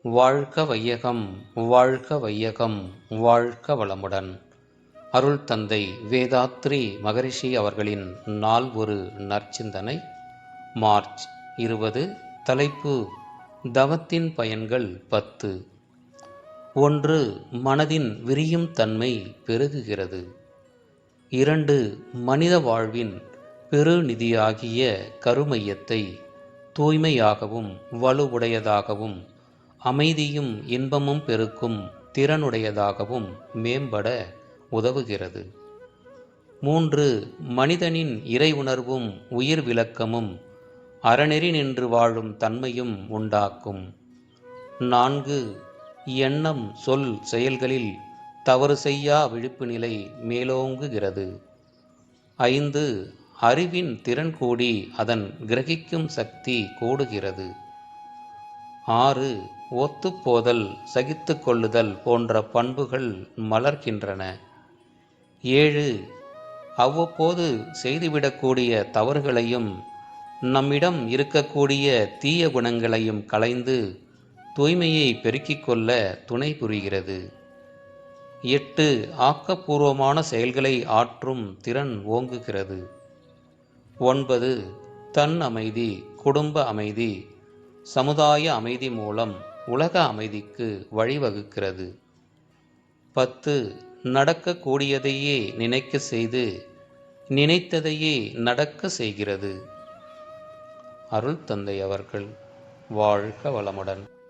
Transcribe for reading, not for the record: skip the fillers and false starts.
வாழ்க வையகம் வாழ்க வையகம் வாழ்க வளமுடன். அருள் தந்தை வேதாத்ரி மகரிஷி அவர்களின் நாள் ஒரு நற்சிந்தனை. மார்ச் 20. தலைப்பு: தவத்தின் பயன்கள் 10. 1. மனதின் விரியும் தன்மை பெருகுகிறது. 2. மனித வாழ்வின் பெருநிதியாகிய கருமையத்தை தூய்மையாகவும் வலுவுடையதாகவும் அமைதியும் இன்பமும் பெருக்கும் திறனுடையதாகவும் மேம்பட உதவுகிறது. 3. மனிதனின் இறை உணர்வும் உயிர் விளக்கமும் அறநெறி நின்று வாழும் தன்மையும் உண்டாக்கும். 4. எண்ணம் சொல் செயல்களில் தவறு செய்யா விழிப்பு நிலை மேலோங்குகிறது. 5. அறிவின் திறன் கூடி அதன் கிரகிக்கும் சக்தி கூடுகிறது. 6. ஒத்துப்போதல் சகித்து கொள்ளுதல் போன்ற பண்புகள் மலர்கின்றன. 7. அவ்வப்போது செய்துவிடக்கூடிய தவறுகளையும் நம்மிடம் இருக்கக்கூடிய தீய குணங்களையும் களைந்து தூய்மையை பெருக்கிக் கொள்ள துணை புரிகிறது. 8. ஆக்கப்பூர்வமான செயல்களை ஆற்றும் திறன் ஓங்குகிறது. 9. தன் அமைதி, குடும்ப அமைதி, சமுதாய அமைதி மூலம் உலக அமைதிக்கு வழிவகுக்கிறது. 10. நடக்கக்கூடியதையே நினைக்க செய்து நினைத்ததையே நடக்க செய்கிறது. அருள் தந்தை அவர்கள் வாழ்க வளமுடன்.